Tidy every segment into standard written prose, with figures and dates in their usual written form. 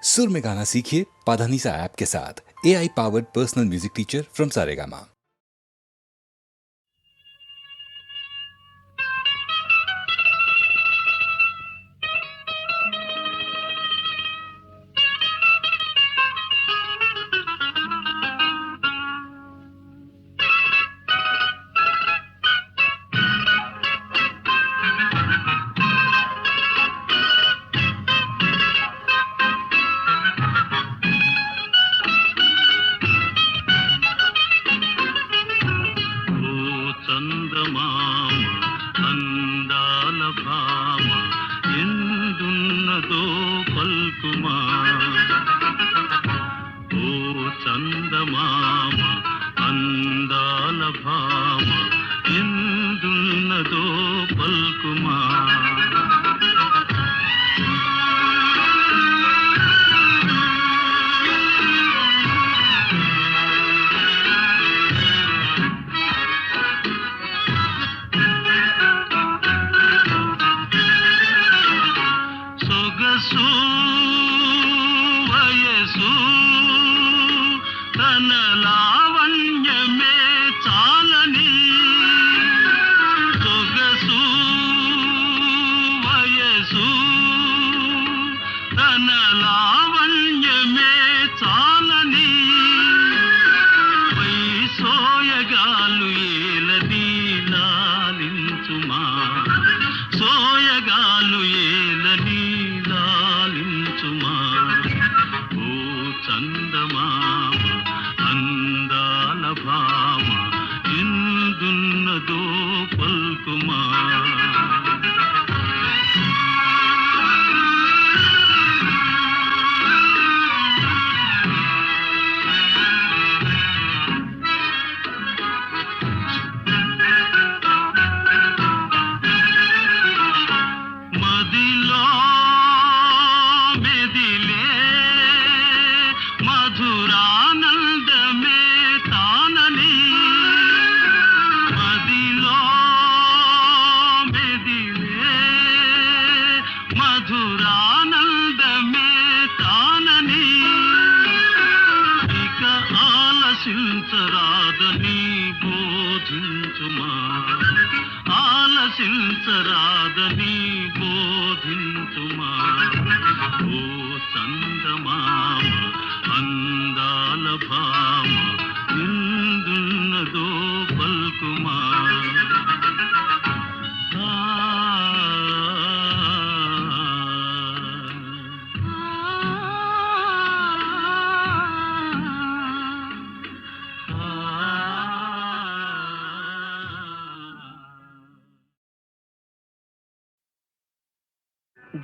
सुर में गाना सीखिए पाधानीसा ऐप के साथ। AI powered personal music teacher from Saregama.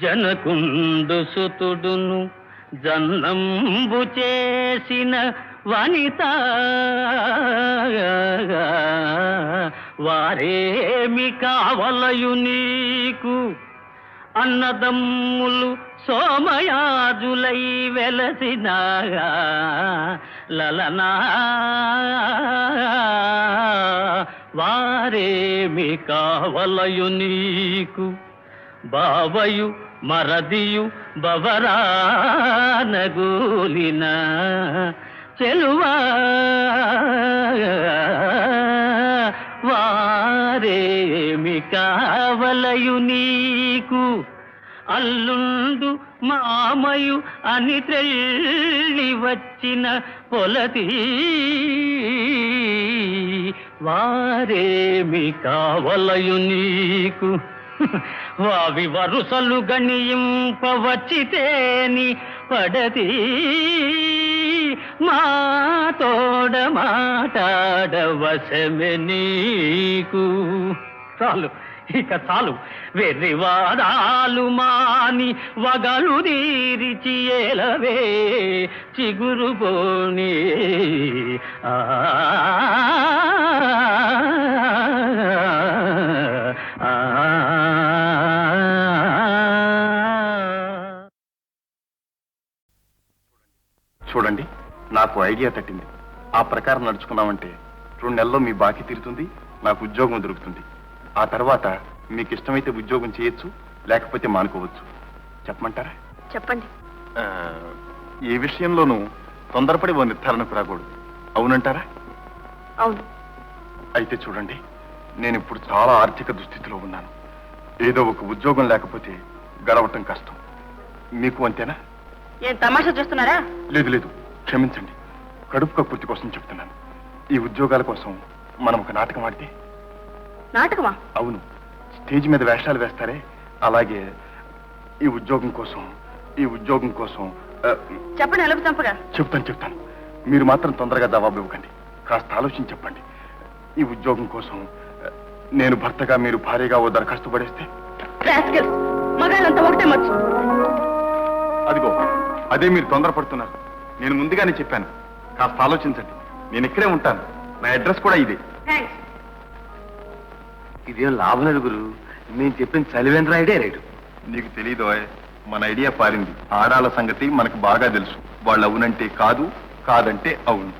జనకుండు సుతుడును జన్నంబు చేసిన వనిత వారేమి కావలయు నీకు అన్నదమ్ములు సోమయాజులై వెలసిన లలనా వారేమి కావలయు నీకు బావయు మరదియు బవరానగూలిన చెలువా వారేమి కావలయు నీకు అల్లుండు మామయు అని తెల్లి వచ్చిన పొలతి వారేమి కావలయు నీకు వావి వరుసలు గణింపవచ్చితేని పడతి మా తోడ మాటాడవశమె నీకు. చాలు, ఇక చాలు. వెర్రివాదాలు మాని వగలు తీరిచి ఏలవే చిగురు పోని. చూడండి, నాకు ఐడియా తట్టింది. ఆ ప్రకారం నడుచుకున్నామంటే 2 నెలల్లో మీ బాకీ తీరుతుంది, నాకు ఉద్యోగం దొరుకుతుంది. ఆ తర్వాత మీకు ఇష్టమైతే ఉద్యోగం చేయొచ్చు, లేకపోతే మానుకోవచ్చు. చెప్పమంటారా? చెప్పండి. ఏ విషయంలోనూ తొందరపడి ఓ నిర్ధారణకు రాకూడదు. అవునంటారా? అవును. అయితే చూడండి, నేను ఇప్పుడు చాలా ఆర్థిక దుస్థితిలో ఉన్నాను. ఏదో ఒక ఉద్యోగం లేకపోతే గడవటం కష్టం. మీకు అంతేనా? ఏం తమాషా చేస్తున్నారా? లేదు లేదు, క్షమించండి. కడుపు కక్కుర్తి కోసం చెప్తున్నాను. ఈ ఉద్యోగాల కోసం మనం ఒక నాటకం ఆడితే. నాటకమా? అవును, స్టేజ్ మీద వేషాలు వేస్తారే, అలాగే ఈ ఉద్యోగం కోసం చెప్పండి. అలుపు చంపగా చెప్తాను. మీరు మాత్రం తొందరగా జవాబు ఇవ్వకండి. కాస్త ఆలోచించి చెప్పండి. ఈ ఉద్యోగం కోసం నేను భర్తగా, మీరు భార్యగా ఓ దరఖాస్తు పడేస్తే. మగాళ్ళంతా ఒకటే మచ్చు. అదిగో, అదే మీరు తొందరపడుతున్నారు. నేను ముందుగానే చెప్పాను, కాస్త ఆలోచించండి. నేను ఇక్కడే ఉంటాను. నా అడ్రస్ కూడా ఇదే. ఇదేం లాభం లేదు గురు. నేను చెప్పిన చలివేంద్ర ఐడియా రైడు. నీకు తెలీదు, మన ఐడియా పారింది. ఆడాల సంగతి మనకు బాగా తెలుసు. వాళ్ళు అవునంటే కాదు, కాదంటే అవును.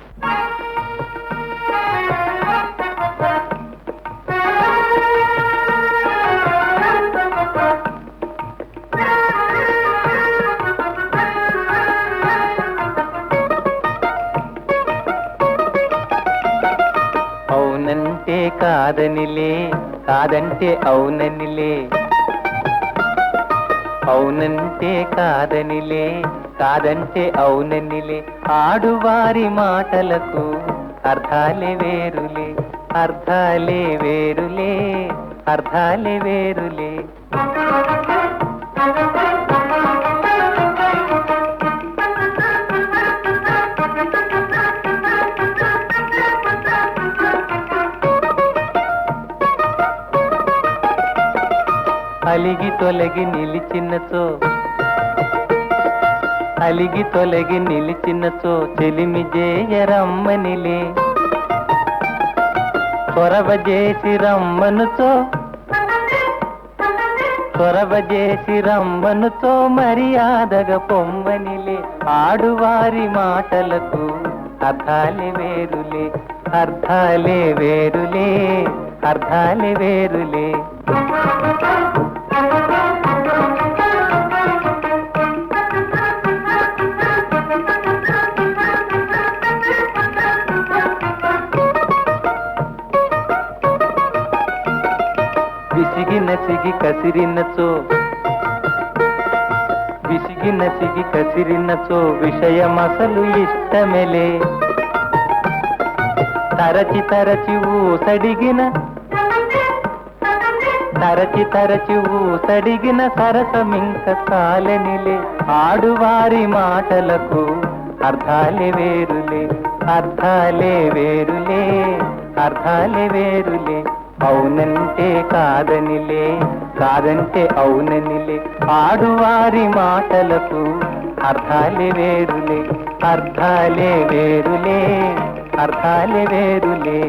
అవునంటే కాదనిలే, కాదంటే అవుననిలే. అవునంటే కాదనిలే, కాదంటే అవుననిలే. ఆడువారి మాటలకు అర్థాలే వేరులే, అర్థాలే వేరులే, అర్థాలే వేరులే. అలిగి తొలగి నిలిచినచో, అలిగి తొలగి నిలిచినచో చెలిమి జేయరమ్మనిలే. చొరవ చేసి రమ్మనుచో, చొరవ చేసి రమ్మనుచో మర్యాదగా పొమ్మనిలే. ఆడువారి మాటలకు అర్థాలే వేరులే, అర్థాలే వేరులే, అర్థాలే వేరులే. విసిగి నసిగి కసిరినచో, విసిగి నసిగి కసిరినచో విషయమసలు ఇష్టమెలే. తరచి తరచి ఊసడిగిన, తరచి తరచి ఊసడిగిన సరసమింక చాలనిలే. ఆడువారి మాటలకు అర్థాలే వేరులే, అర్థాలే వేరులే, అర్థాలే వేరులే. అవునంటే కాదనిలే, కాదంటే అవుననిలే. ఆడువారి మాటలకు అర్థాలే వేరులే, అర్థాలే వేరులే, అర్థాలే వేరులే.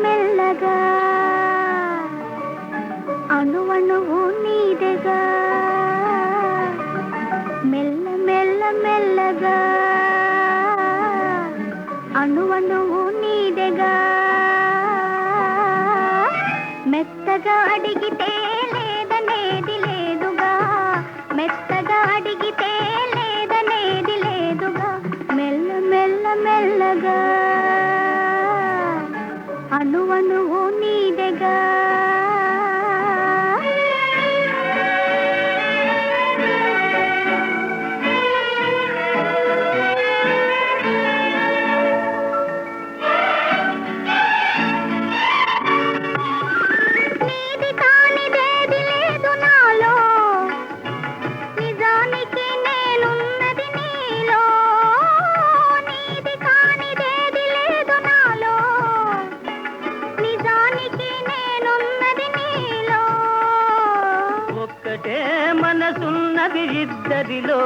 మెల్లగా అణువణువు నీదెగా, మెల్ల మెల్ల మెల్లగా అణువణువు నీదెగా. మెత్తగా అడిగితే లేదనేది లేదుగా, మెత్తగా అడిగితే లేదనేది లేదుగా. మెల్ల మెల్ల మెల్లగా అణువణువు నీదెగా. నీది కాని ఇద్దరిలో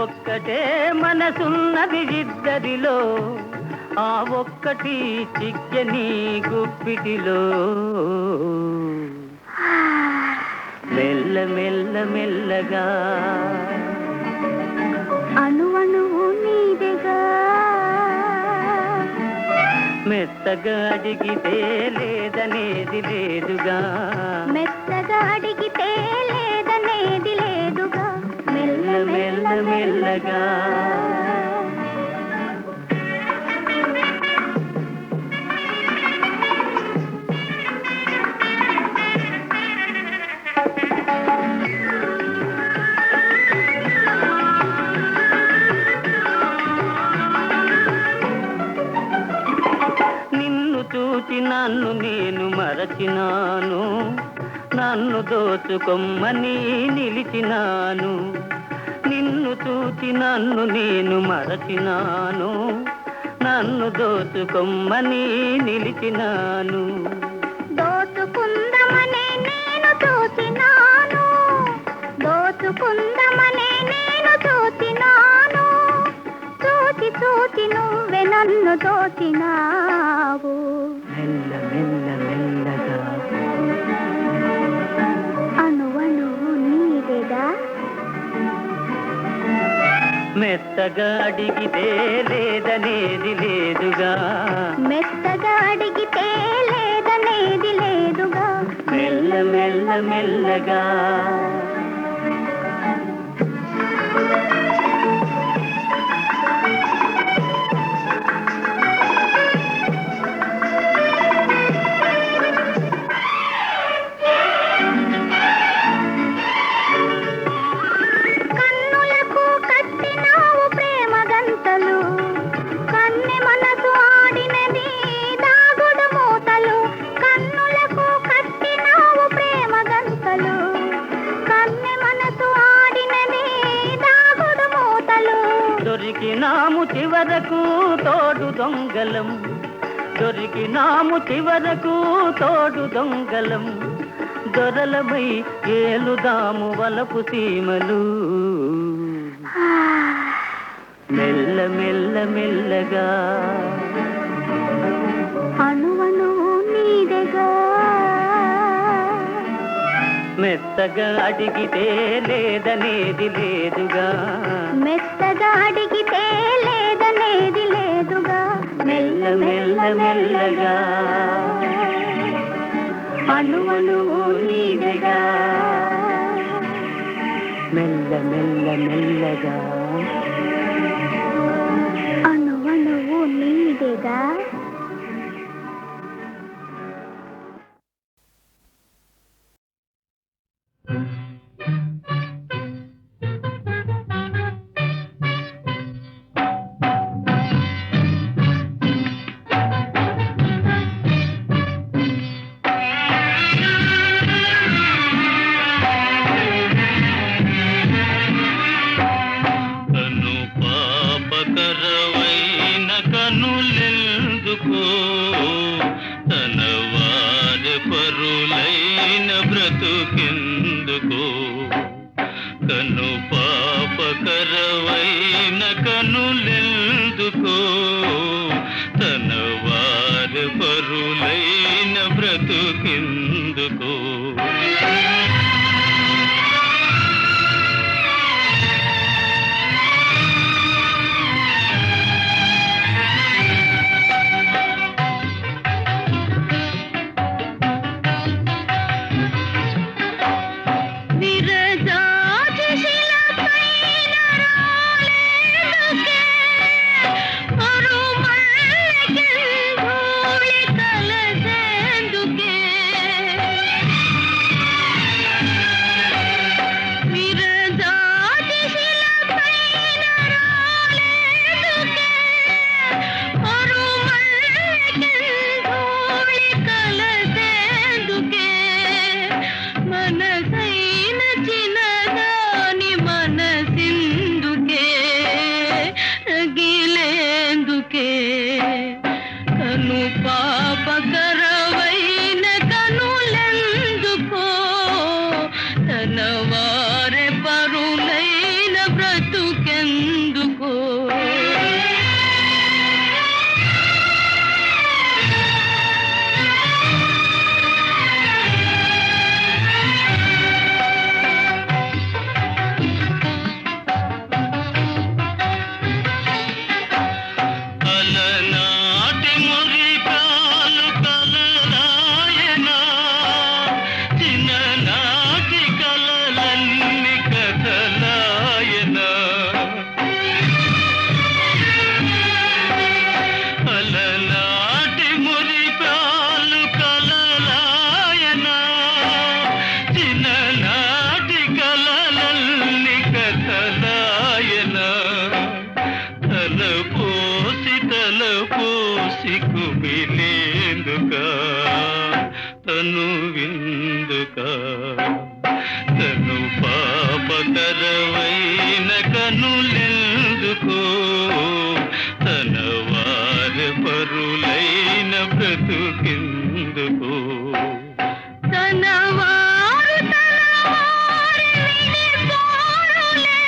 ఒక్కటే మనసున్నది ఇద్దరిలో ఆ ఒక్కటి చిక్కని గుప్పిటిలో మెల్ల మెల్ల మెల్లగా అణువణువు నీదెగా మెత్తగా అడిగితే లేదనేది లేదుగా మెత్తగా అడిగితే లేదనేది లేదుగా మెల్ల మెల్ల మెల్లగా చూచి నన్ను నేను మరచినాను నన్ను దోచుకొమ్మని నిలిచినాను నిన్ను చూచి నన్ను నేను మరచినాను నన్ను దోచుకొమ్మని నిలిచినాను దోచుకుందమనే నేను చూచినాను దోచుకుందమనే నేను చూచినాను చూచి చూచి నువ్వే నన్ను దోచినావు మెల్ల మెల్ల మెల్లగా అణువణువు నీదెగా మెత్తగా అడిగితే లేదనేది లేదుగా మెత్తగా అడిగితే లేదనేది లేదుగా మెల్ల మెల్ల మెల్లగా కన్నులకు కట్టినావు ప్రేమ గంతలు కన్నె మనసు ఆడినది దాగుడు మూతలు కన్నులకు కట్టినావు ప్రేమ గంతలు కన్నె మనసు ఆడినది దాగుడు మూతలు దొరికినాము చివరకు తోడు దొంగలం దొరికినాము చివరకు తోడు దొంగలం దొరలమై ఏలుదాము వలపు సీమలు మెల్ల మెల్ల మెల్లగా అణువణువు నీదెగా మెత్తగా అడిగితే లేదనేది లేదుగా మెత్తగా అడిగితే లేదనేది లేదుగా మెల్ల మెల్ల మెల్లగా అణువణువు నీదెగా మెల్ల మెల్ల మెల్లగా అణువణువు నీదెగా కను పాపకరవైన కనులెందుకో తన వారి పరులైన బ్రతుకెందుకో కను పాపకరవైన కనులెందుకో తన వారి పరులైన బ్రతుకెందుకో విరజాజి శిలపైన రాలేదుకే బ్రతుకెందుకో అలనాటి మురికాలు కలరాయనా చిన్ననాటి కలలన్నీ కథలాయనా అలనాటి మురికాలు కలలాయనా చిన్ననాటి కలలన్నీ కథలాయనా తలపోసి కుమిలేందుకా తను విందుకా తను పాపకరవైన కనులెందుకో తన వారి పరులైన బ్రతుకెందుకో తనవారు తనవారి విడిపోరులే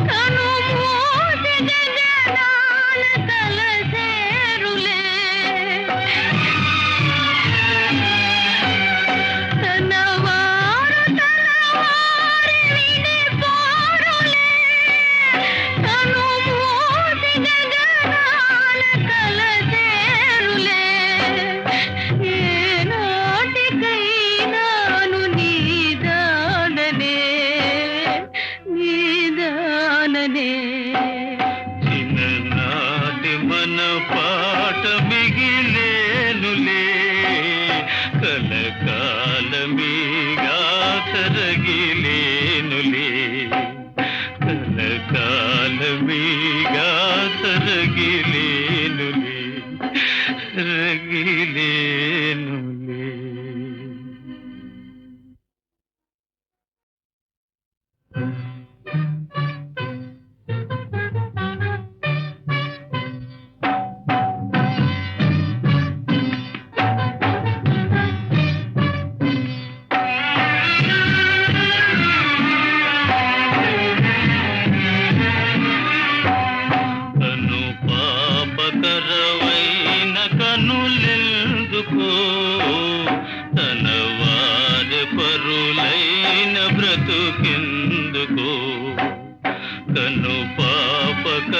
కను మూసి గగనాన కలసేరులే తనవారు తనవారి విడిపోరులే కను మూసి గగనాన కలసేరులే ఏనాటికైనాను నీదాననే చిన్ననాటి మన పాట మిగిలేనులే కలకాలమీగా తరగిలేనులే కలకాలమీగా తరగిలేనులే రగిలేనులే. కను పాపకరవైన కనులెందుకో తన వారి పరులైన బ్రతుకెందుకో కను పాపకరవైన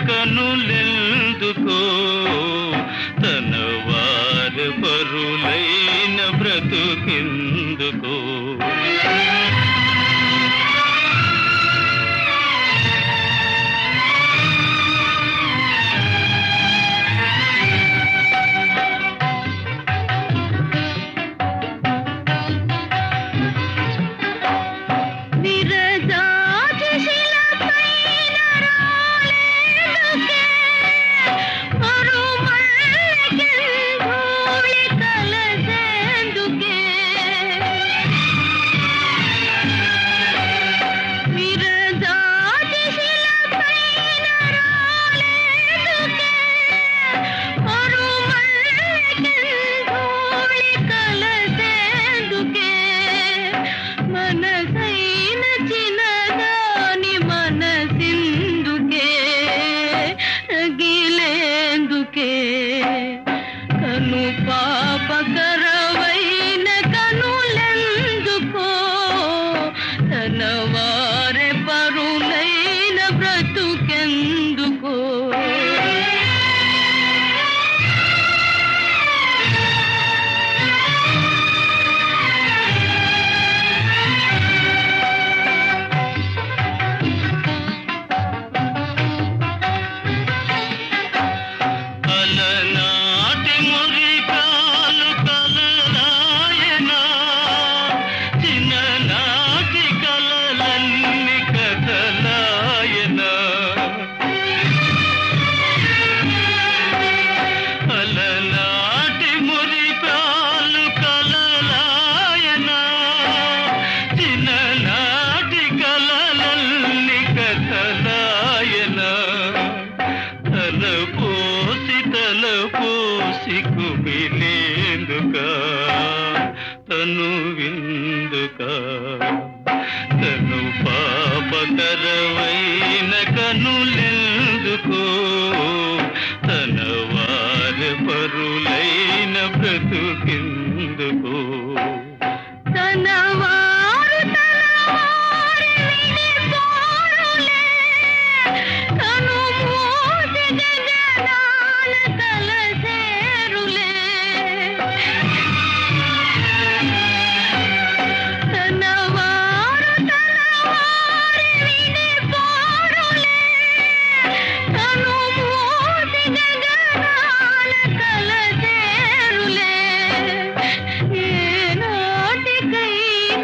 కనులెందుకో తన వారి పరులైన బ్రతుకెందుకో విరజాజి శిలపైన రాలేదుకే మరుమల్లెకెంధూళి కలసేందుకే విరజాజి శిలపైన రాలేదుకే మరుమల్లెకెంధూళి కలసేందుకే మనసైన చిన్నదాని మనసిందుకే రగిలేందుకే కను పాపకరవైన కనులెందుకో తన వారి పరులైన బ్రతుకెందుకో అలనాటి మురికాలు కలరాయనా చిన్ననాటి కలలన్నీ కథలాయనా అలనాటి మురికాలు కలలాయనా చిన్ననాటి కలలన్నీ కథలాయనా తలపోసి కుమిలేందుకా తను విందుకా తను పాపకరవైన కనులెందుకో తన వారి పరులైన బ్రతుకెందుకో తనవారు తనవారి విడిపోరులే కను మూసి గగనాల కలసేరులే తనవారు తనవారి విడిపోరులే కను మూసి గగనాల కలసేరులే ఏనాటికైనాను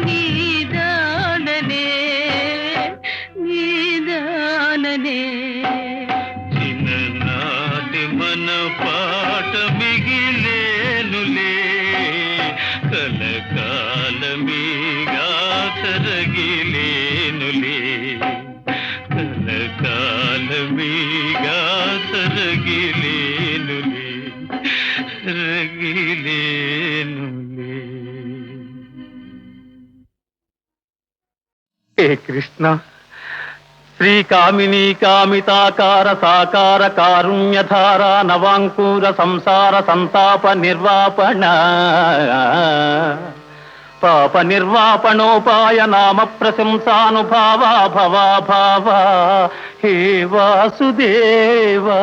నీదాననే నీదాననే చిన్ననాటి మన పాట మిగిలేనులే కలకాలమీగా తరగిలేనులే కలకాలమీగా తరగిలేనులే రగిలేనులే. హే కృష్ణ శ్రీకామినీ కామితాకార సాకార కారుణ్యధార నవాంకూర సంసార సంతాప నిర్వాపణ పాప నిర్వాపణోపాయ నామ ప్రశంసానుభావా భవాభావ హే వాసుదేవా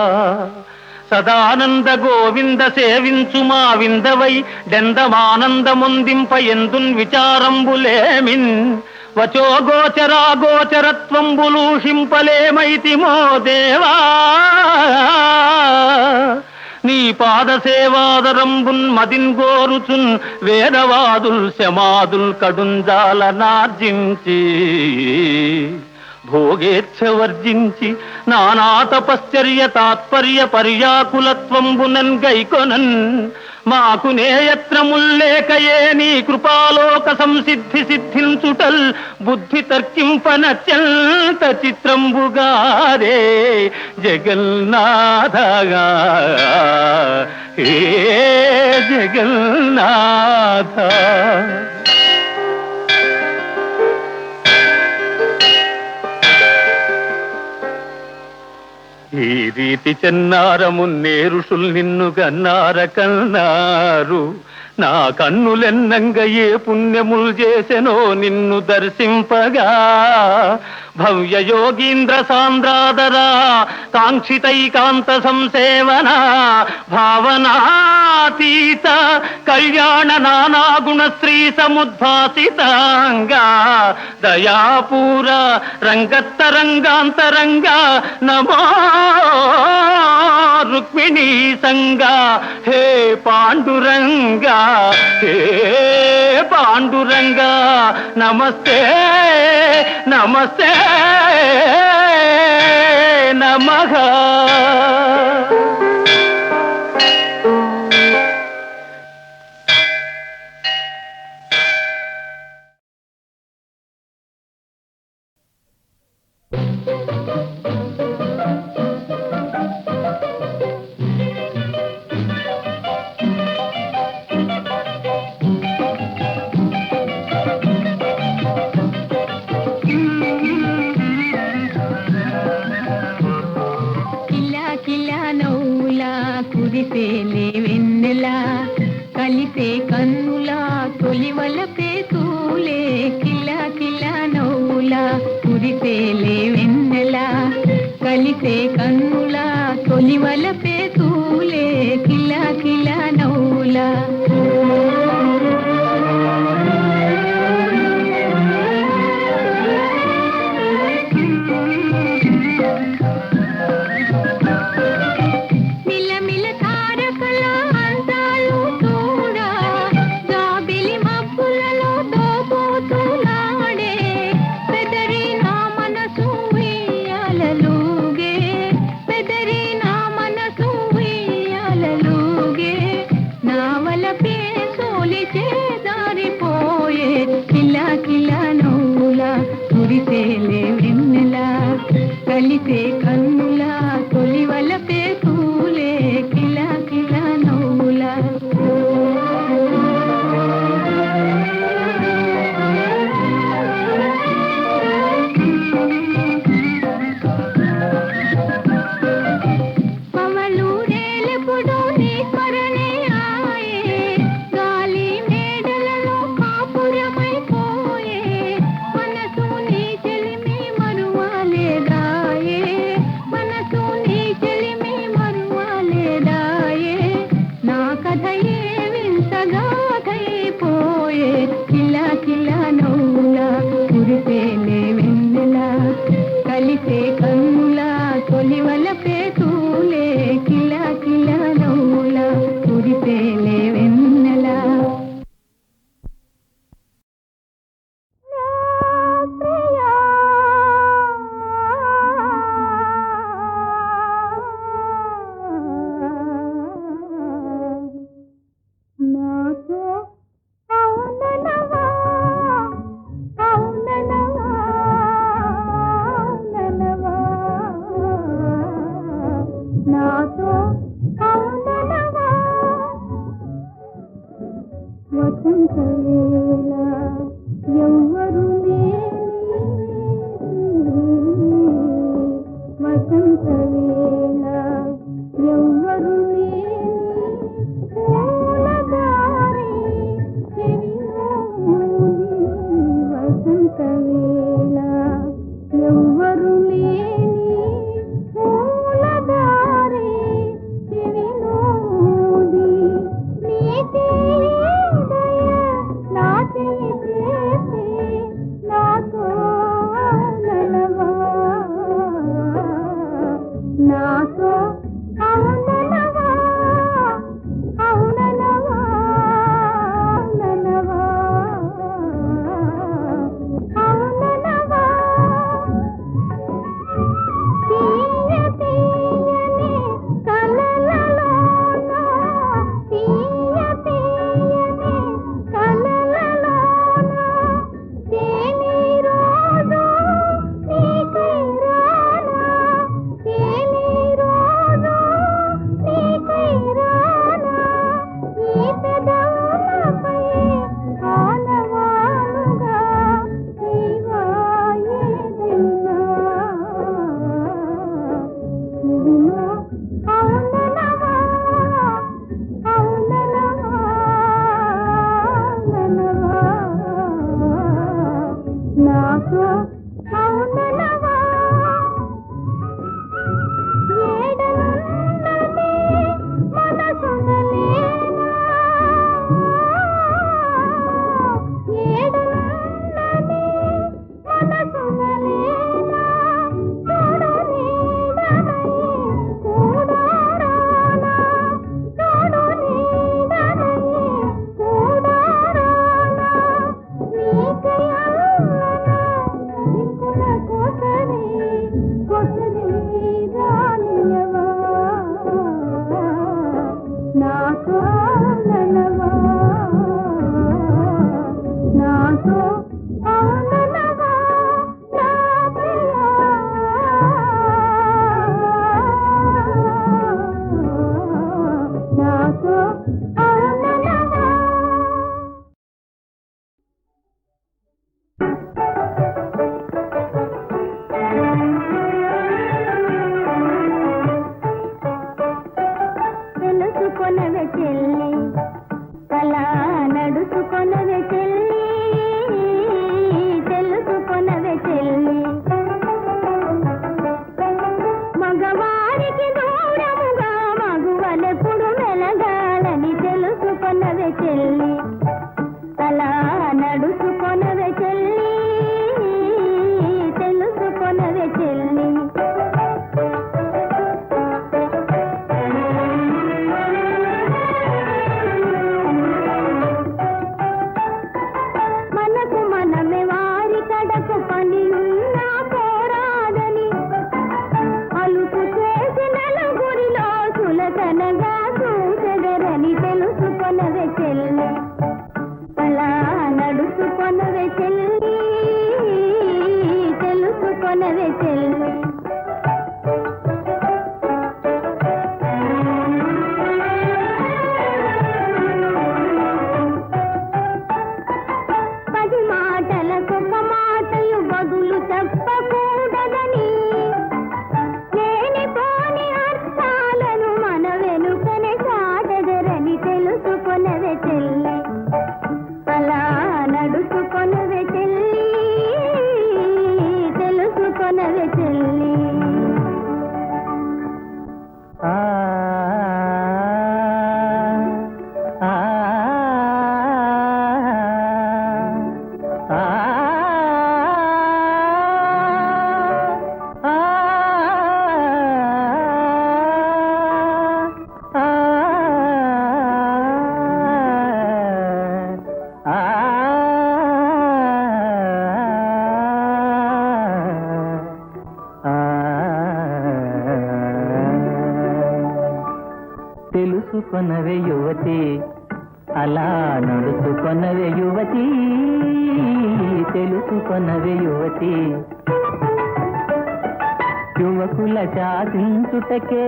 సదానంద గోవింద సేవించు మా విందవై డెందమానందముందింప ఎందున్ విచారంబులేమిన్ వచో గోచరా గోచరత్వంబులూషింపలేమైతిమో దేవా నీ పాద సేవాదరంబున్ మదిన్ గోరుచున్ వేదవాదుల్ శమాదుల్ కడుంజాల నార్జించి భోగేచ్ఛ వర్జించి నానా తపశ్చర్య తాత్పర్య పర్యాకులత్వంబునన్ గైకొనన్ మాకు నేయత్రముల్లేకయే నీ కృపాలోక సంసిద్ధి సిద్ధించుటల్ బుద్ధి తర్కింపనత్యంత చిత్రంబుగారే జగన్నాథగా ఏ జగన్నాథ. ఈ రీతి చెన్నారమున్నే ఋషుల్ నిన్ను గన్నార కన్నారు నా కన్నులెన్నంగ ఏ పుణ్యములు చేసెనో నిన్ను దర్శింపగా భవ్య యోగీంద్ర సాంద్రాదరా కాంక్షితైకాంత సంసేవన భావనాతీత కళ్యాణ నానాగుణ శ్రీ సముద్భాసితాంగా దయాపూర రంగత్తరంగాంతరంగా నమో రుక్మిణీ సంగా హే పాండురంగా హే పాండురంగా నమస్తే నమస్తే నమః. కురిసేలే వెన్నెల కలిసే కన్నుల తొలివలపే తూలే కిలా కిలా నవ్వుల కురిసేలే వెన్నెల కలిసే కన్నుల తొలివలపే తూలే కిలా కిలా నవ్వుల కలిసే కన్నుల తొలివలపే పూలే కిలా కిలా నవ్వుల కురిసేలే వెన్నెల కలిసే కన్నుల తొలివల పేతూలే కిల కిల నవ్వుల కురిసేలే వెన్నెల నాతో అవుననవా అవుననవా అవుననవా నాతో అవుననవా వసంత వేళ ఎవ్వరు లేని వసంత వేళ ఎవ్వరు లేని పూలదారి చెవిలోని వసంత వేళ ఎవ్వరు లేని పూలదారి చెవిలోని నీకే దయ నా చేయి చేసి నాతో అవుననవా నాతో అవుననవా అవుననవా అవుననవా అవుననవా తీయ తీయని కలలలోన తీయ తీయని కలలలోన తేని రోజు నీకై రానా తేని రోజు నీకై రానా ఈ పెదవులపై ఆనవాలుగా నీవా ఏదైనా నువ్వు అవుననవా అవుననవా అవుననవా నాతో అవుననవా ఏడనున్నది మనసునలేనా ఏడనున్నది మనసునలేనా తోడు నీడనై కూడారానా తోడు నీడనై కూడారానా నీకై అల్లనా దిక్కుల కోసరి కొసరి రానియవా నాతో అవుననవా నాతో అవుననవా నా ప్రియా నాతో అవుననవా తెలుసుకొనవే చెల్లి అలా నడుచుకొనవే చెల్లి తెలుసుకొనవే చెల్లి మగవారికి దూరముగా మగువలెప్పుడు మెలగాలని తెలుసుకొనవే చెల్లి అలా నడుచుకొనవే చెల్లి తెలుసుకొనవే చెల్లి మనకు మనమే వారి కడకు పనియున్నా పోరాదని అలుపు చేసి నలుగురిలో సులకనగా చూసెదరని తెలుసుకొనవే చెల్లి అలా నడుచుకొనవే చెల్లి తెలుసుకొనవే చెల్లి పది మాటలకొక మాటయు బదులు చెప్పకూడదని లేనిపోని అర్థాలను మన వెనుకనే చాటెదరని తెలుసుకొనవే చెల్లి అలా నడుచుకొనవే చెల్లి తెలుసుకొనవే చెల్లి తెలుసుకొనవే యువతి, అలా నడుచుకొనవే యువతి, తెలుసుకొనవే యువతి. యువకుల శాసించుటకే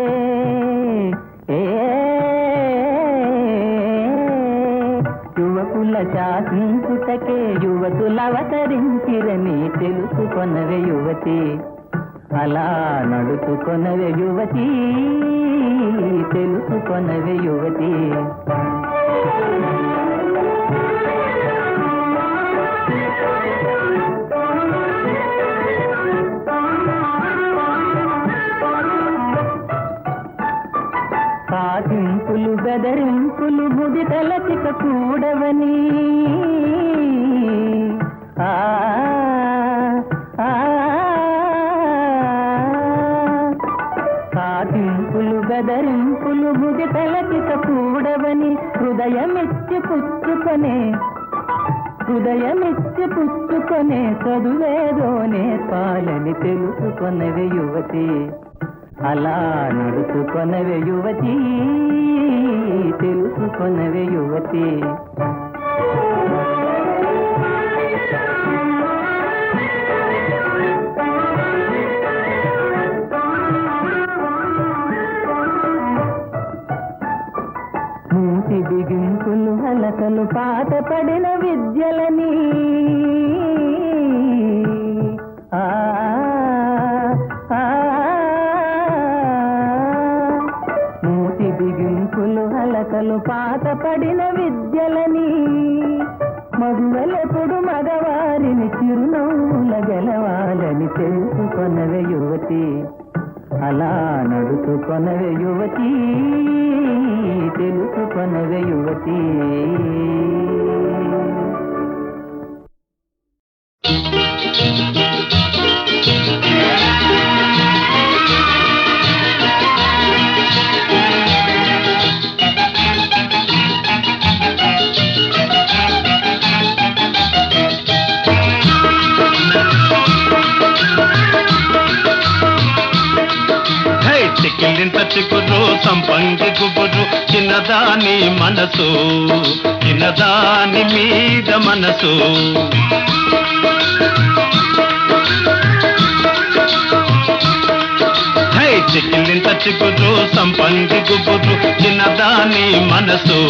యువకుల శాసించుటకే యువతులవతరించిరని తెలుసుకొనవే యువతి, అలా నడుచుకొనవే యువతి, తెలుసుకొనవే యువతి. సాధింపులు బెదరింపులు బుది తలచిక కూడవని సాధింపులు బెదరింపులు బుది తలచిక కూడవని హృదయమిచ్చి పుచ్చుకొనే చదువేదోనే పాలని తెలుసుకొనవే యువతి, అలా నడుచుకొనవే యువతి, తెలుసుకొనవే యువతి. మూతి బిగింపులు హలకలు పాట పడిన విద్యలని మూతి బిగింపులు హలకలు పాట పడిన విద్యలని మగువలెప్పుడు మగవారిని చిరునవ్వుల గెలవాలని తెలుసుకొనవే యువతి, అలా నడుచుకొనవే యువతి, తెలుసుకొనవే యువతి. చిక్కిలింత చిగురు సంపంగి గుబురు చిన్నదాని మనసు, చిన్నదాని మీద మనసు. చిక్కిలింత చిగురు సంపంగి గుబురు చిన్నదాని మనసు,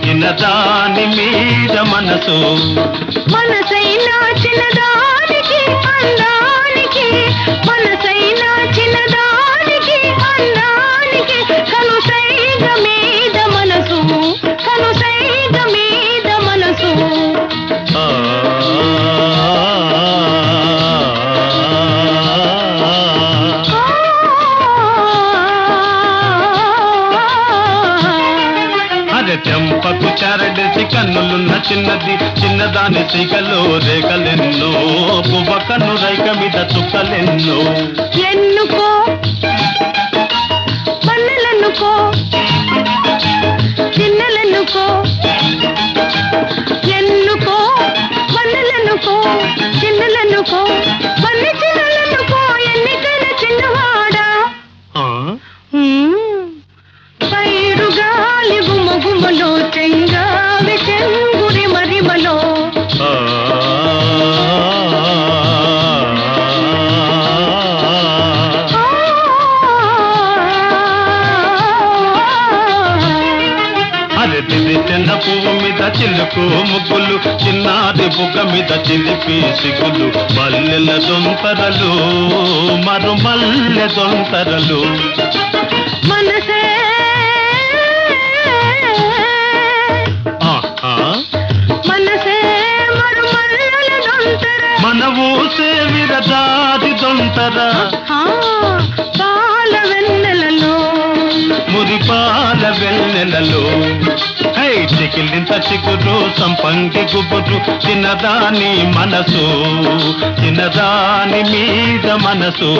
చిన్నదాని మీద మనసు. మనసైనా చిన్నదానికి అందానికి, మనసైనా చిన్నదానికి అందానికి, కనుసైగ మీద మనసు, కనుసైగ మీద మనసు. చెంపకు చారడేసి కన్నులున్న చిన్నది, చిన్నదాని సిగలో రేఖలెన్నో, పువ్వ కన్ను రైక మీద చుక్కలెన్నో. ఎన్నుకో పల్లెలెన్నుకో, చిన్నలెన్నుకో, ఎన్నుకో పల్లెలెన్నుకో, చిన్నలెన్నుకో, పల్లె చిన్నలెన్నుకో, ఎన్నికల చిన్నవాడా. పైరుగాలి గుమగుమలో చెంగావి చెంగురి మరిమలో. చిన్న పువ్వు మీద చిలుకు ముగ్గులు, చిన్నాది బుగ్గ మీద చిలిపి సిగులు, మల్లెల దొంతరలు మరుమల్లె దొంతరలు. మనసే మనసే మరుమల్లెల దొంతర, మన ఊసే విరజాది దొంతర, పాల వెన్నెలలో మురిపాల వెన్నెలలో. చికిలింత చిగురు సంపంగి గుబురు చిన్నదాని మనసు, చిన్నదాని మీద మనసు.